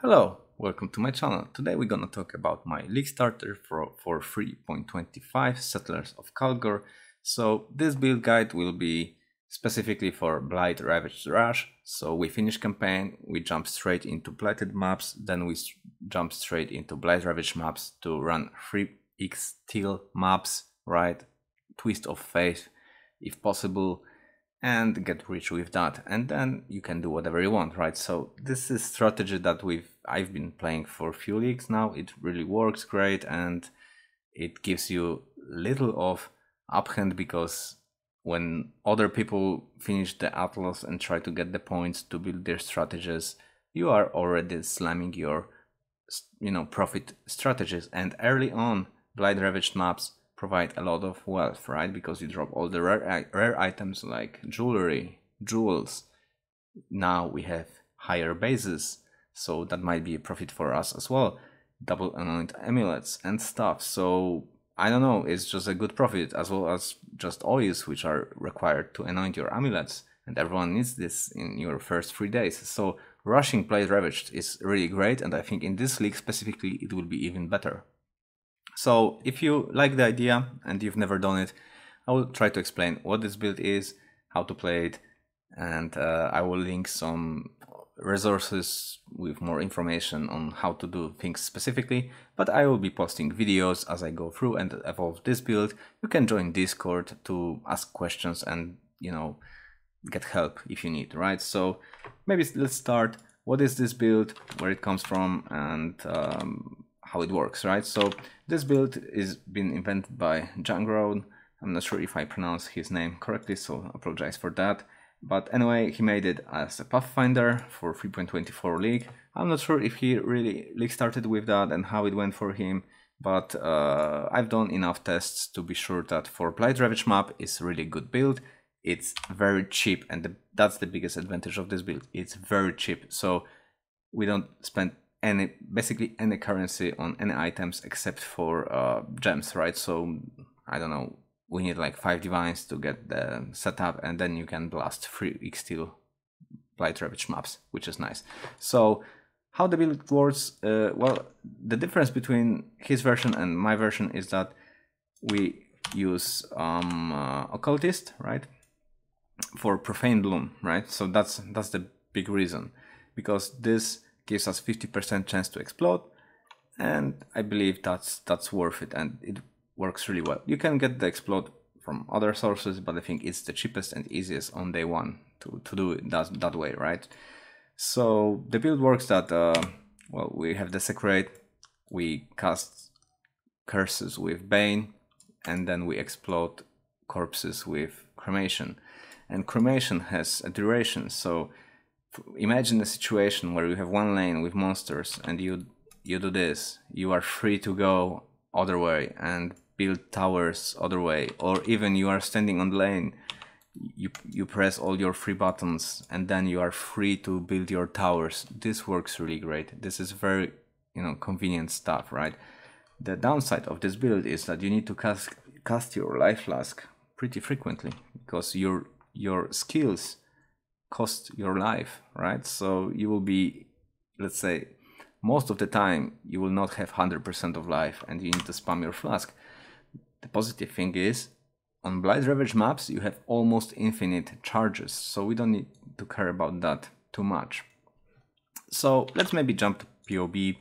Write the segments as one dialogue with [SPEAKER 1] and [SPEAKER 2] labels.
[SPEAKER 1] Hello, welcome to my channel. Today we're gonna talk about my league starter for 3.25 Settlers of Kalgor. So this build guide will be specifically for Blight-Ravaged Rush. So we finish campaign, we jump straight into Blighted maps, then we jump straight into Blight-Ravaged maps to run 3x Teal maps, right? Twist of Fate if possible, and get rich with that, and then you can do whatever you want, right? So this is strategy that I've been playing for a few leagues now. It really works great, and it gives you little of uphand, because when other people finish the Atlas and try to get the points to build their strategies, you are already slamming your profit strategies. And early on, Blight-Ravaged maps provide a lot of wealth, right? Because you drop all the rare items like jewelry, jewels. Now we have higher bases, so that might be a profit for us as well. Double anoint amulets and stuff. So I don't know, it's just a good profit, as well as just oils which are required to anoint your amulets, and everyone needs this in your first 3 days. So rushing Blight-Ravaged is really great, and I think in this league specifically it will be even better. So if you like the idea and you've never done it, I will try to explain what this build is, how to play it, and I will link some resources with more information on how to do things specifically. But I will be posting videos as I go through and evolve this build. You can join Discord to ask questions and, get help if you need, right? So maybe let's start. What is this build, where it comes from, and how it works, right? So this build is been invented by Jungroan. I'm not sure if I pronounce his name correctly, so I apologize for that. But anyway, he made it as a Pathfinder for 3.24 League. I'm not sure if he really league started with that and how it went for him, but I've done enough tests to be sure that for Blight-Ravaged map is a really good build. It's very cheap, and that's the biggest advantage of this build. It's very cheap, so we don't spend basically any currency on any items except for gems, right? So I don't know, we need like 5 divines to get the setup, and then you can blast 3x Steel Blight-Ravaged maps, which is nice. So how the build works, well, the difference between his version and my version is that we use Occultist, right, for Profane Bloom, right? So that's the big reason, because this gives us 50% chance to explode, and I believe that's worth it, and it works really well. You can get the explode from other sources, but I think it's the cheapest and easiest on day one to do it that way, right? So the build works that, well, we have Desecrate, we cast curses with Bane, and then we explode corpses with Cremation. And Cremation has a duration, so imagine a situation where you have one lane with monsters and you do this. You are free to go other way and build towers other way, or even you are standing on the lane, you press all your free buttons and then you are free to build your towers. This works really great. This is very convenient stuff, right? The downside of this build is that you need to cast your life flask pretty frequently, because your skills cost your life, right? So you will be, let's say, most of the time you will not have 100% of life and you need to spam your flask. The positive thing is, on Blight-Ravaged maps you have almost infinite charges, so we don't need to care about that too much. So let's maybe jump to POB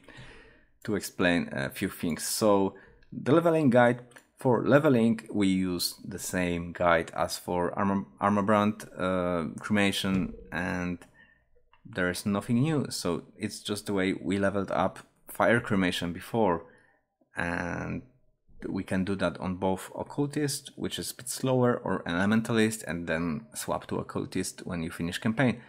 [SPEAKER 1] to explain a few things. So the leveling guide. For leveling, we use the same guide as for Armorbrand, Cremation, and there is nothing new. So it's just the way we leveled up Fire Cremation before, and we can do that on both Occultist, which is a bit slower, or Elementalist, and then swap to Occultist when you finish campaign.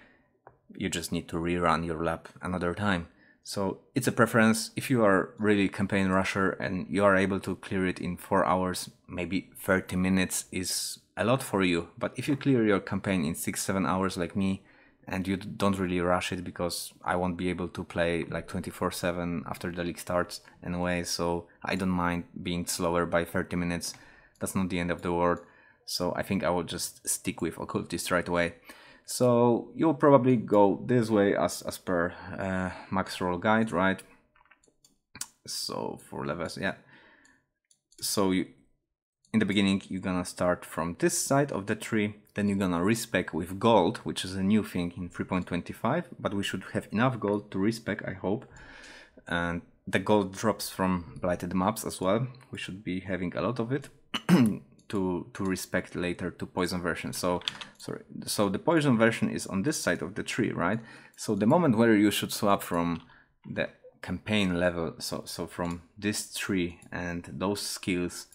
[SPEAKER 1] You just need to rerun your lap another time. So it's a preference. If you are really campaign rusher and you are able to clear it in 4 hours, maybe 30 minutes is a lot for you. But if you clear your campaign in 6-7 hours like me, and you don't really rush it, because I won't be able to play like 24/7 after the league starts anyway, so I don't mind being slower by 30 minutes. That's not the end of the world. So I think I will just stick with Occultist right away. So you'll probably go this way as per max roll guide, right? So for levels, yeah. So in the beginning, you're gonna start from this side of the tree, then you're gonna respec with gold, which is a new thing in 3.25, but we should have enough gold to respec, I hope. And the gold drops from blighted maps as well. We should be having a lot of it to respect later to poison version. So the poison version is on this side of the tree, right? So the moment where you should swap from the campaign level, so from this tree and those skills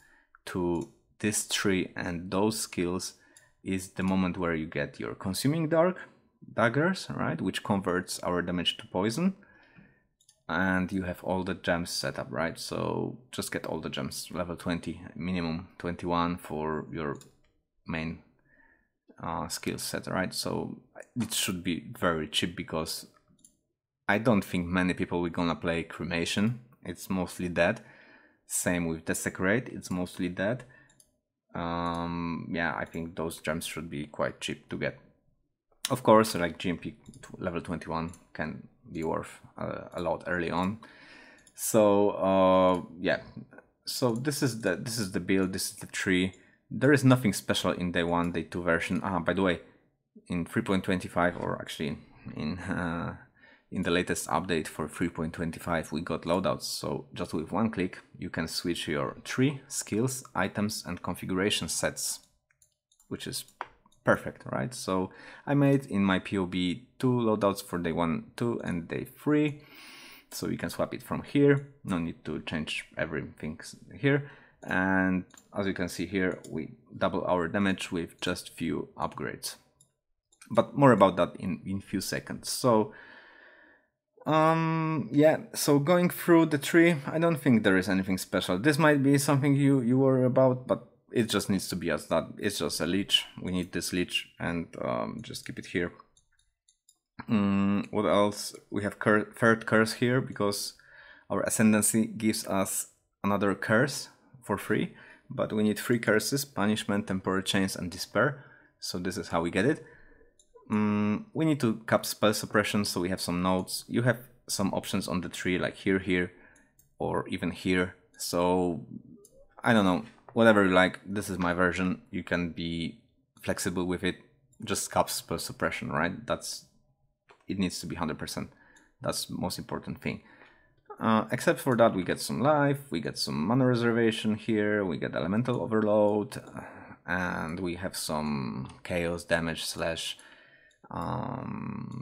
[SPEAKER 1] to this tree and those skills, is the moment where you get your consuming daggers, right, which converts our damage to poison, and you have all the gems set up, right? So just get all the gems, level 20, minimum 21 for your main skill set, right? So it should be very cheap, because I don't think many people will gonna play Cremation. It's mostly dead. Same with Desecrate, it's mostly dead. Yeah, I think those gems should be quite cheap to get. Of course, like GMP level 21 can be worth a lot early on. So yeah, so this is the build, this is the tree. There is nothing special in day 1, day 2 version. By the way, in 3.25, or actually in the latest update for 3.25, we got loadouts. So just with one click, you can switch your tree, skills, items, and configuration sets, which is perfect, right? So I made in my POB 2 loadouts for day 1, 2, and day 3. So you can swap it from here. No need to change everything here. And as you can see here, we double our damage with just few upgrades. But more about that in few seconds. So yeah, so going through the tree, I don't think there is anything special. This might be something you worry about, but it just needs to be as that. It's just a leech. We need this leech, and just keep it here. What else? We have third curse here, because our ascendancy gives us another curse for free, but we need 3 curses: punishment, temporary chains, and despair. So this is how we get it. We need to cap spell suppression, so we have some nodes. You have some options on the tree, like here, or even here. So I don't know, whatever you like. This is my version. You can be flexible with it. Just cap spell suppression, right? It needs to be 100%. That's the most important thing. Except for that, we get some life, we get some mana reservation here, we get elemental overload, and we have some chaos damage slash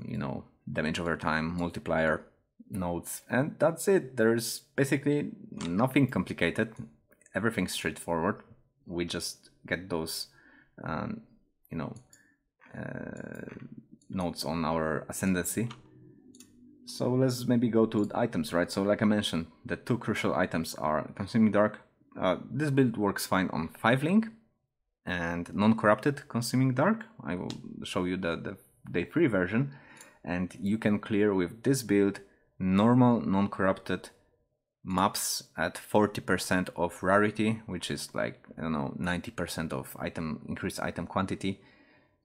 [SPEAKER 1] you know, damage over time multiplier nodes, and that's it. There's basically nothing complicated, everything's straightforward. We just get those you know, nodes on our ascendancy. So let's maybe go to items, right? So like I mentioned, the 2 crucial items are Consuming Dark. This build works fine on 5-link and non-corrupted Consuming Dark. I will show you the day 3 version, and you can clear with this build normal non-corrupted maps at 40% of rarity, which is like, I don't know, 90% of increased item quantity,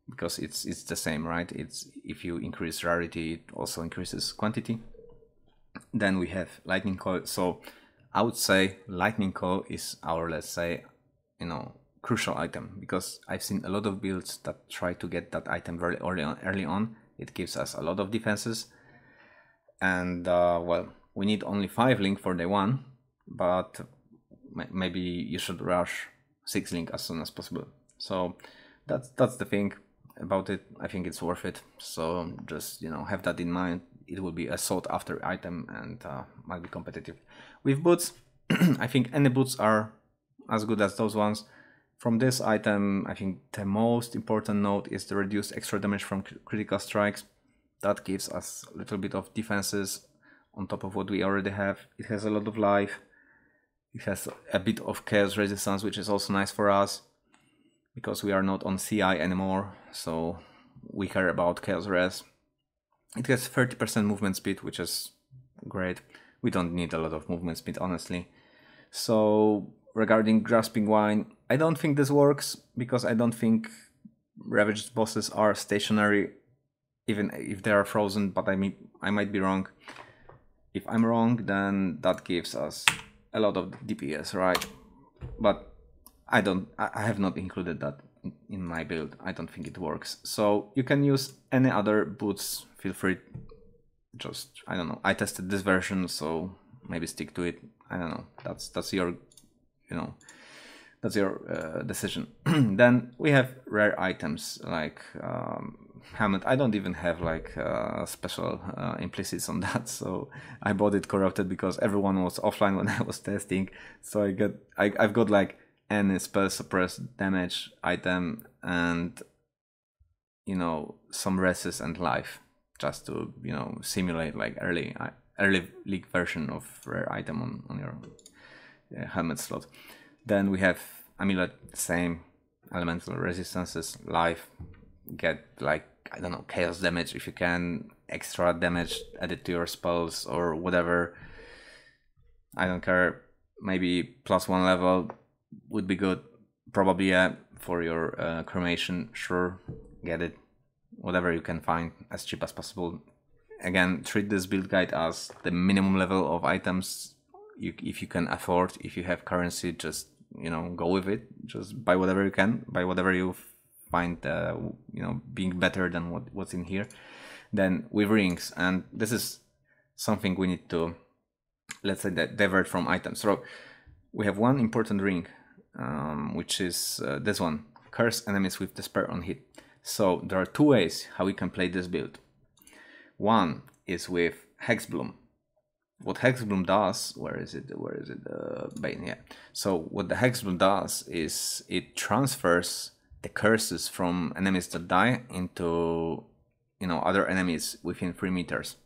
[SPEAKER 1] because it's the same, right? It's, if you increase rarity, it also increases quantity. Then we have Lightning Coil. So I would say Lightning Coil is our, let's say, you know, crucial item, because I've seen a lot of builds that try to get that item very early on. It gives us a lot of defenses, and well, we need only 5-link for day 1, but maybe you should rush 6-link as soon as possible. So that's the thing about it. I think it's worth it, so just, you know, have that in mind. It will be a sought after item, and might be competitive. With boots, I think any boots are as good as those ones. From this item, I think the most important note is the reduced extra damage from critical strikes. That gives us a little bit of defenses on top of what we already have. It has a lot of life. It has a bit of chaos resistance, which is also nice for us, because we are not on CI anymore, so we care about chaos res. It has 30% movement speed, which is great. We don't need a lot of movement speed, honestly. So regarding Grasping Wine, I don't think this works, because I don't think ravaged bosses are stationary, even if they are frozen, but I might be wrong. If I'm wrong, then that gives us a lot of DPS, right? But I have not included that in my build. I don't think it works. So you can use any other boots, feel free. Just, I don't know, I tested this version, so maybe stick to it. I don't know, that's your, you know, that's your decision. Then we have rare items like helmet. I don't even have like special implicits on that, so I bought it corrupted because everyone was offline when I was testing. So I've got like any spell suppress damage item and, you know, some reses and life, just to, you know, simulate like early league version of rare item on your helmet slot. Then we have amulet, same elemental resistances, life, get like, I don't know, chaos damage if you can, extra damage added to your spells or whatever. I don't care, maybe +1 level would be good. Probably, yeah, for your cremation, sure, get it. Whatever you can find as cheap as possible. Again, treat this build guide as the minimum level of items if you can afford. If you have currency, just, you know, go with it. Just buy whatever you can, buy whatever you find, you know, being better than what's in here. Then with rings, and this is something we need to, let's say, that divert from items. So we have one important ring, which is this one: curse enemies with despair on hit. So there are two ways how we can play this build. One is with Hexbloom. What Hexbloom does, where is it, Bane, yeah. So what the Hexbloom does is it transfers the curses from enemies that die into, you know, other enemies within 3 meters.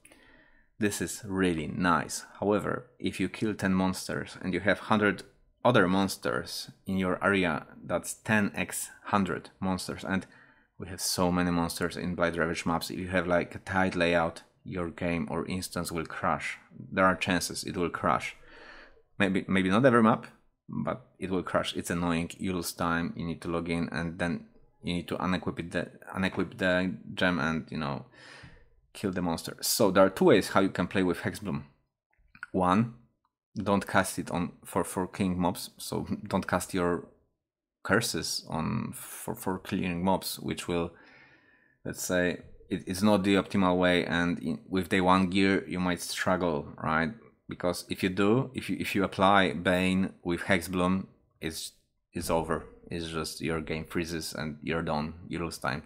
[SPEAKER 1] This is really nice. However, if you kill 10 monsters and you have 100 other monsters in your area, that's 10x 100 monsters, and we have so many monsters in Blight-Ravaged maps. If you have like a tight layout, your game or instance will crash. There are chances it will crash. Maybe not every map, but it will crash. It's annoying. You lose time. You need to log in, and then you need to unequip the gem and, you know, kill the monster. So there are two ways how you can play with Hexbloom. One, don't cast it on for killing mobs. So don't cast your curses on for clearing mobs, which will, let's say, it's not the optimal way, and with day 1 gear you might struggle, right? Because if you apply Bane with Hexbloom, it's over. It's just your game freezes and you're done. You lose time.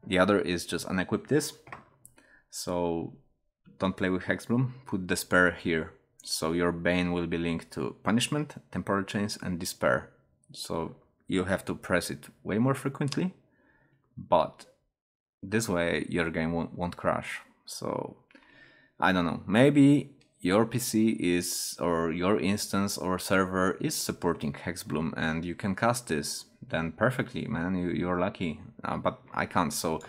[SPEAKER 1] The other is just unequip this. So don't play with Hexbloom. Put Despair here. So your Bane will be linked to Punishment, Temporal Chains, and Despair. So you have to press it way more frequently, but this way your game won't crash. So I don't know, maybe your PC is, or your instance or server is supporting Hexbloom and you can cast this, then perfectly, man, you're lucky. But I can't, so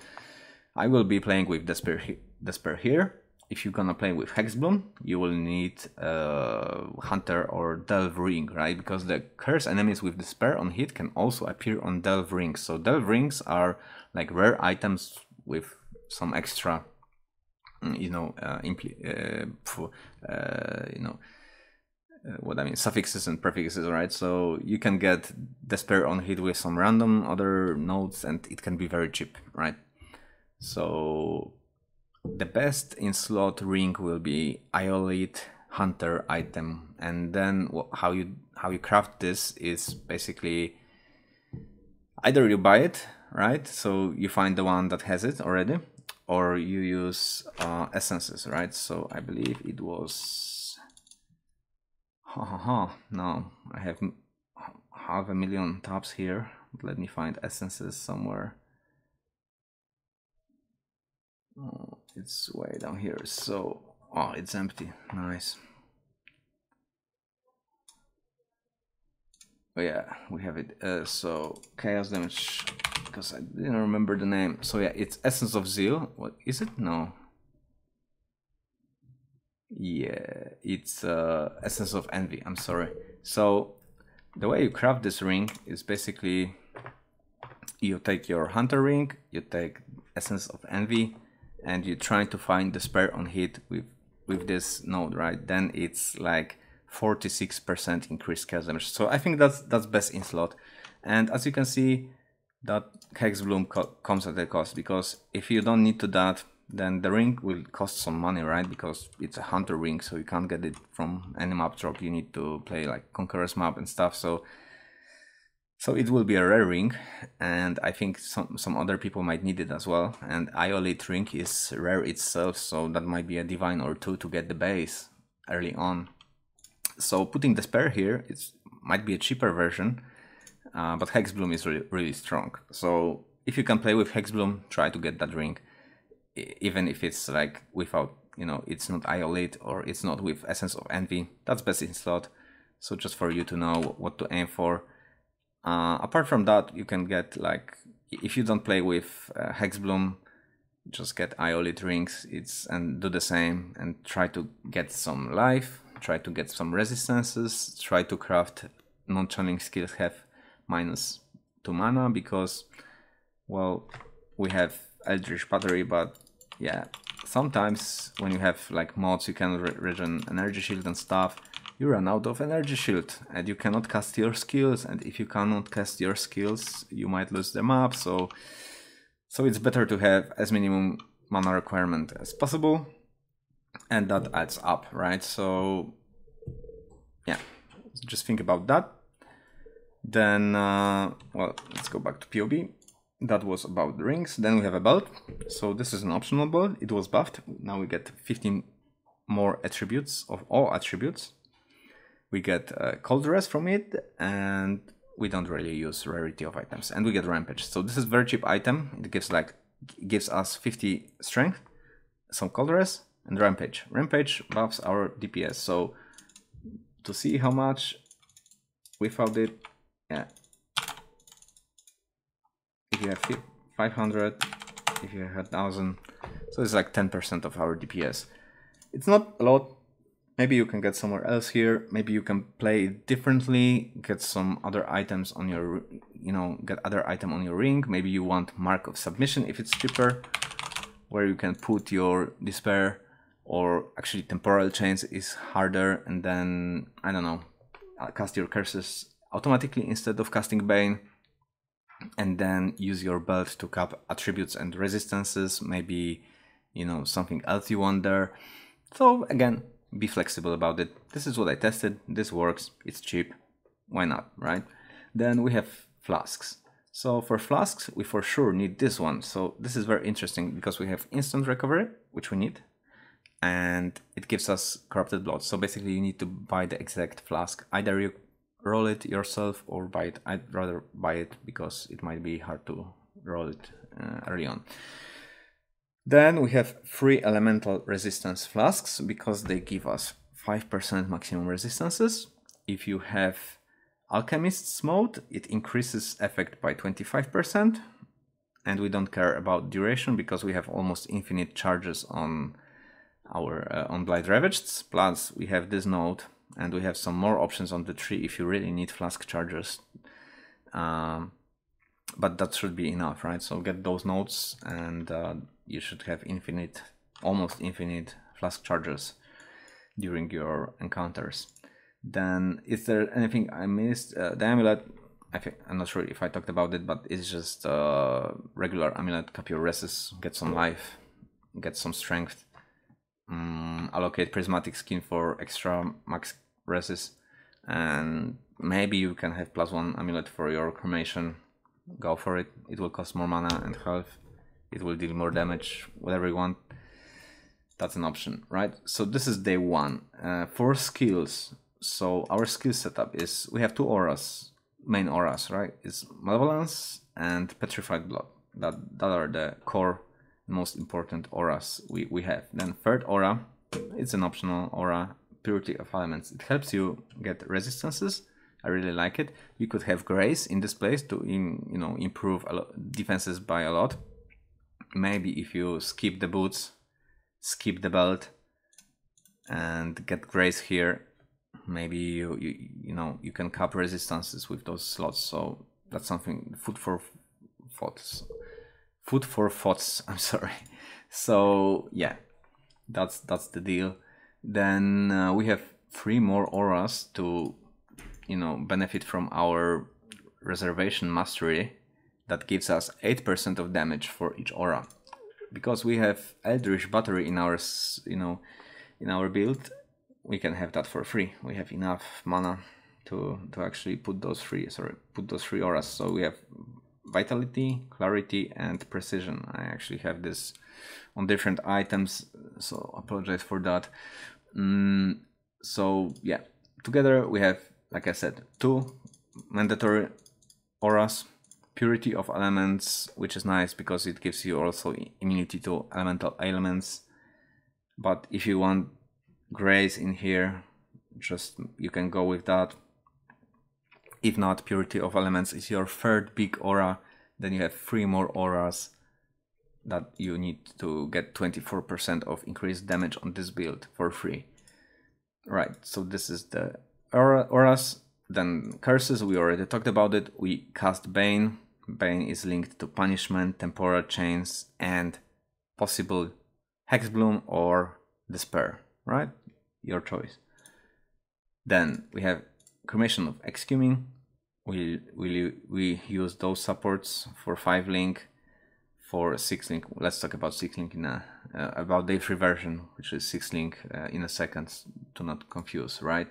[SPEAKER 1] I will be playing with Despair here. If you're gonna play with Hexbloom, you will need Hunter or Delve Ring, right? Because the curse enemies with Despair on hit can also appear on Delve Rings. So Delve Rings are like rare items with some extra, you know, what I mean, suffixes and prefixes, right? So you can get Despair on hit with some random other nodes, and it can be very cheap, right? So the best in slot ring will be Iolite Hunter item, and then how you craft this is basically either you buy it, right? So you find the one that has it already, or you use essences, right? So I believe it was no, I have 500,000 tabs here. Let me find essences somewhere. Oh, it's way down here. So, oh, it's empty. Nice. Oh yeah, we have it. So chaos damage, because I didn't remember the name. So yeah, it's Essence of Zeal. What is it? No. Yeah, it's Essence of Envy. I'm sorry. So the way you craft this ring is basically you take your Hunter Ring, you take Essence of Envy, and you try to find Despair on hit with this node, right? Then it's like 46% increased chaos damage. So I think that's best in slot. And as you can see, that Hex Bloom comes at a cost, because if you don't need to that, then the ring will cost some money, right? Because it's a Hunter Ring, so you can't get it from any map drop. You need to play like Conqueror's map and stuff. So it will be a rare ring, and I think some other people might need it as well. And Iolite ring is rare itself, so that might be a divine or two to get the base early on. So putting Despair here, it might be a cheaper version, but Hex Bloom is really strong. So if you can play with Hex Bloom, try to get that ring, even if it's like without, you know, it's not Iolite or it's not with Essence of Envy. That's best in slot. So just for you to know what to aim for. Apart from that, you can get, like, if you don't play with Hex Bloom, just get Iolite rings, and do the same, and try to get some life, try to get some resistances, try to craft non-channeling skills have -2 mana, because, well, we have Eldritch Battery, but yeah, sometimes when you have like mods, you can regen Energy Shield and stuff, you run out of Energy Shield and you cannot cast your skills, and if you cannot cast your skills, you might lose the map. So it's better to have as minimum mana requirement as possible, and that adds up, right? So yeah, just think about that. Then well, let's go back to POB. That was about the rings. Then we have a belt. So this is an optional belt. It was buffed. Now we get 15 more attributes of all attributes. We get Cold Rest from it, and we don't really use rarity of items. And we get Rampage. So this is very cheap item. It gives us 50 strength, some Cold Rest, and Rampage. Rampage buffs our DPS. So to see how much without it, yeah. If you have 500, if you have 1000, so it's like 10% of our DPS. It's not a lot. Maybe you can get somewhere else here. Maybe you can play it differently, get some other items on your, you know, get other item on your ring. Maybe you want Mark of Submission if it's cheaper, where you can put your Despair, or actually Temporal Chains is harder, and then, I don't know, cast your curses automatically instead of casting Bane, and then use your belt to cap attributes and resistances. Maybe, you know, something else you want there. So again, be flexible about it. This is what I tested. This works. It's cheap. Why not, right? Then we have flasks. So for flasks, we for sure need this one. So this is very interesting because we have instant recovery, which we need, and it gives us corrupted blood. So basically you need to buy the exact flask. Either you roll it yourself or buy it. I'd rather buy it because it might be hard to roll it early on. Then we have 3 elemental resistance flasks because they give us 5% maximum resistances. If you have Alchemist's mode, it increases effect by 25%, and we don't care about duration because we have almost infinite charges on our on Blight-Ravaged. Plus we have this node, and we have some more options on the tree if you really need flask chargers. But that should be enough, right? So get those nodes, and you should have infinite, almost infinite flask chargers during your encounters. Then, is there anything I missed? The amulet, I'm not sure if I talked about it, but it's just regular amulet. Cap your reses, get some life, get some strength. Allocate prismatic skin for extra max reses, and maybe you can have +1 amulet for your cremation. Go for it. It will cost more mana and health. It will deal more damage, whatever you want. That's an option, right? So this is day 1. For skills, so our skill setup is, we have 2 auras, main auras, right? It's Malevolence and Petrified Blood. That are the core, most important auras we have. Then third aura, it's an optional aura, Purity of Elements. It helps you get resistances. I really like it. You could have Grace in this place to improve defenses by a lot. Maybe if you skip the boots, skip the belt, and get Grace here, maybe you can cap resistances with those slots. So that's something, food thoughts. Food for thoughts, I'm sorry. So yeah, that's the deal. Then we have 3 more auras to, you know, benefit from our reservation mastery. That gives us 8% of damage for each aura. Because we have Eldritch Battery in our, you know, in our build, we can have that for free. We have enough mana to actually put those 3 auras. So we have Vitality, Clarity, and Precision. I actually have this on different items, so apologize for that. So yeah, together we have, like I said, 2 mandatory auras. Purity of Elements, which is nice because it gives you also immunity to elemental ailments. But if you want Grace in here, just you can go with that. If not, Purity of Elements is your 3rd big aura. Then you have 3 more auras that you need to get 24% of increased damage on this build for free. Right, so this is the auras. Then curses, we already talked about it. We cast Bane. Bane is linked to Punishment, Temporal Chains, and possible Hexbloom or Despair, right? Your choice. Then we have Cremation of Excuming. We use those supports for 5 link, for 6 link. Let's talk about 6 link in about Day3 version, which is 6 link in a second, to not confuse, right?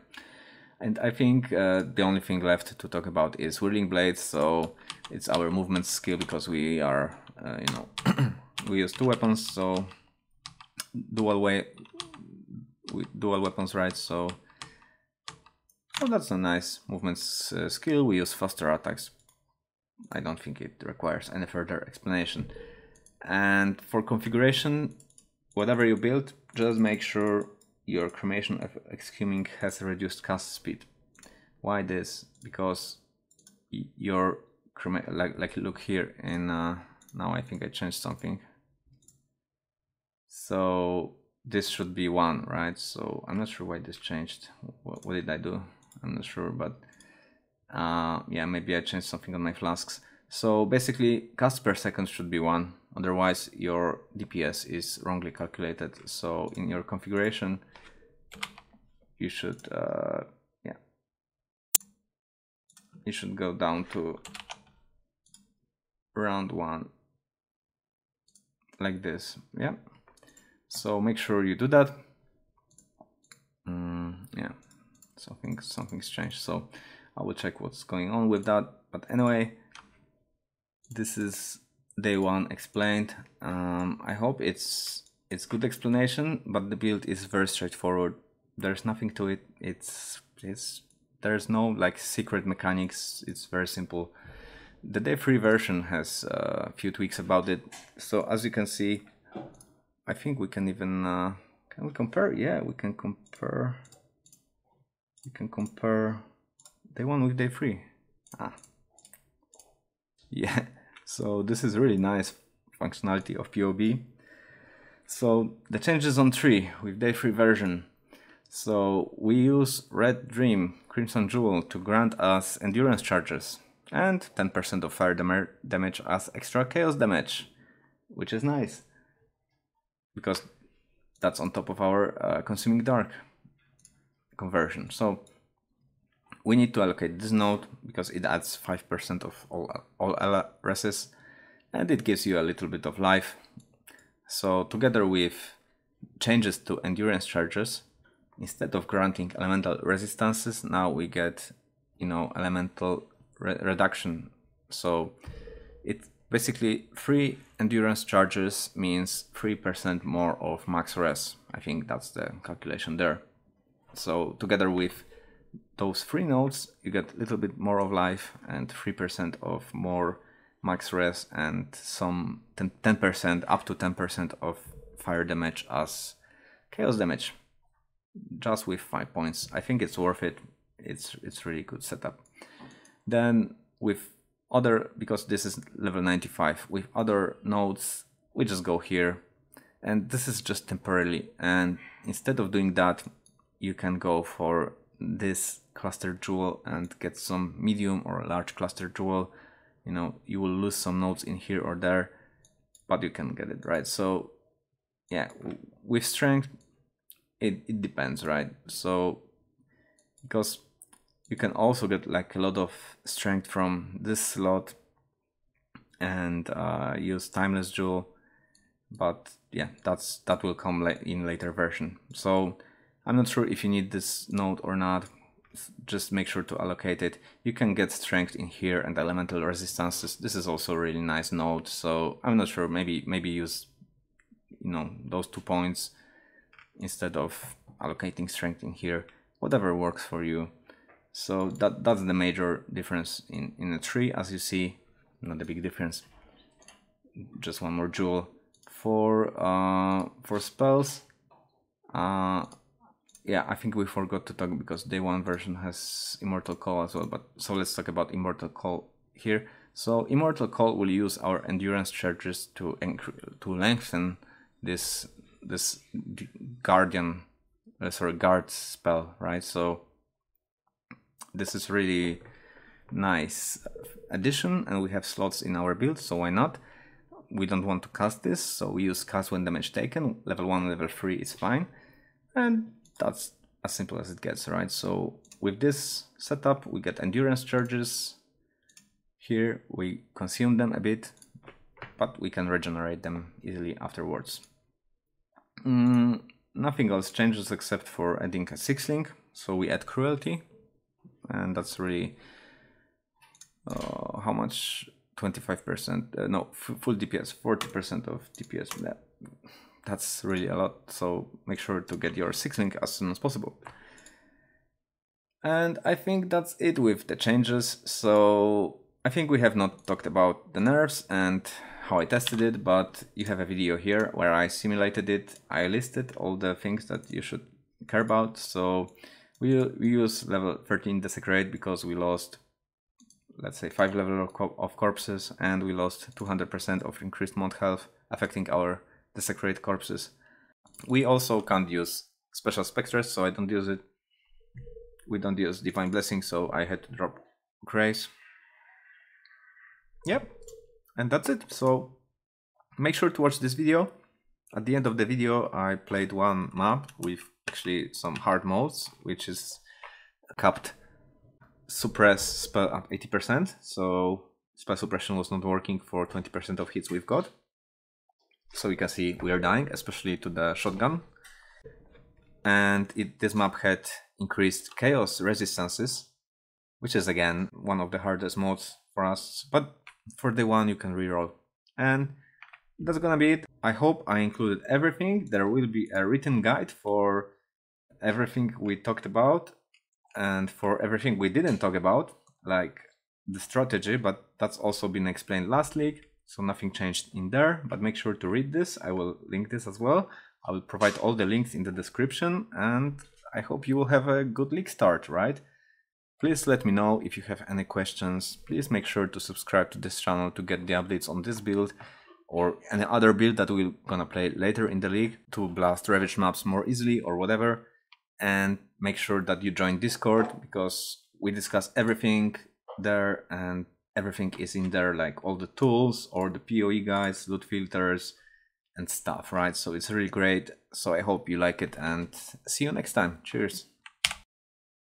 [SPEAKER 1] And I think the only thing left to talk about is Whirling Blades. So it's our movement skill, because we are, you know, we use 2 weapons, so dual weapons, right? So oh, that's a nice movement skill. We use faster attacks. I don't think it requires any further explanation. And for configuration, whatever you build, just make sure your Cremation of Excuming has reduced cast speed. Why this? Because your like look here in now I think I changed something. So this should be 1, right? So I'm not sure why this changed. What did I do? I'm not sure, but yeah, maybe I changed something on my flasks. So basically, cast per second should be 1. Otherwise, your DPS is wrongly calculated. So in your configuration, you should yeah, you should go down to around 1, like this. Yeah. So make sure you do that. Yeah, something's changed. So I will check what's going on with that. But anyway, this is day 1 explained. I hope it's good explanation, but the build is very straightforward. There's nothing to it. There's no like secret mechanics. It's very simple. The Day3 version has a few tweaks about it. So as you can see, I think we can even can we compare? Yeah, we can compare. We can compare day 1 with day 3. Yeah, so this is really nice functionality of POB. So the changes on 3 with day 3 version. So we use Red Dream, Crimson Jewel to grant us endurance charges and 10% of fire damage as extra chaos damage, which is nice because that's on top of our Consuming Dark conversion. So we need to allocate this node because it adds 5% of all LRSs and it gives you a little bit of life. So together with changes to endurance charges, instead of granting elemental resistances, now we get, you know, elemental reduction. So it basically 3 endurance charges means 3% more of max res. I think that's the calculation there. So together with those 3 nodes, you get a little bit more of life and 3% of more max res and some 10%, up to 10% of fire damage as chaos damage. Just with 5 points. I think it's worth it. It's really good setup. Then with other, because this is level 95, with other nodes, we just go here. And this is just temporarily. And instead of doing that, you can go for this cluster jewel and get some medium or large cluster jewel you know, you will lose some nodes in here or there, but you can get it, right? So yeah, with strength, it depends, right? So because you can also get like a lot of strength from this slot and use timeless jewel, but yeah, that will come in later version. So I'm not sure if you need this node or not. Just make sure to allocate it. You can get strength in here and elemental resistances. This is also a really nice node, so I'm not sure, maybe use, you know, those 2 points instead of allocating strength in here. Whatever works for you. So that's the major difference in a tree, as you see. Not a big difference. Just one more jewel for spells. Yeah, I think we forgot to talk because Day 1 version has Immortal Call as well. But so let's talk about Immortal Call here. So Immortal Call will use our endurance charges to lengthen this guard spell, right? So this is really nice addition, and we have slots in our build, so why not? We don't want to cast this, so we use cast when damage taken. Level 1, level 3 is fine, and that's as simple as it gets, right? So with this setup, we get endurance charges. Here we consume them a bit, but we can regenerate them easily afterwards. Nothing else changes except for adding a 6-link. So we add cruelty, and that's really how much? 25%, no, full DPS, 40% of DPS. That's really a lot, so make sure to get your 6-link as soon as possible. And I think that's it with the changes. So I think we have not talked about the nerfs and how I tested it, but you have a video here where I simulated it. I listed all the things that you should care about. So we use level 13 Desecrate because we lost, let's say, 5 levels of corpses, and we lost 200% of increased mod health, affecting our Desecrate corpses. We also can't use Special Spectres, so I don't use it. We don't use Divine Blessing, so I had to drop Grace. Yep, and that's it. So make sure to watch this video. At the end of the video, I played one map with actually some hard modes, which is capped suppress spell at 80%, so spell suppression was not working for 20% of hits we've got. So you can see we are dying, especially to the shotgun. And this map had increased chaos resistances, which is again one of the hardest modes for us, but for Day 1 you can reroll. And that's gonna be it. I hope I included everything. There will be a written guide for everything we talked about, and for everything we didn't talk about, like the strategy, but that's also been explained last week, so nothing changed in there. But make sure to read this. I will link this as well. I will provide all the links in the description, and I hope you will have a good league start, right? Please let me know if you have any questions. Please make sure to subscribe to this channel to get the updates on this build or any other build that we're gonna play later in the league to blast ravaged maps more easily or whatever. And make sure that you join Discord, because we discuss everything there, and everything is in there, like all the tools or the POE guides, loot filters and stuff, right? So it's really great. So I hope you like it, and see you next time. Cheers.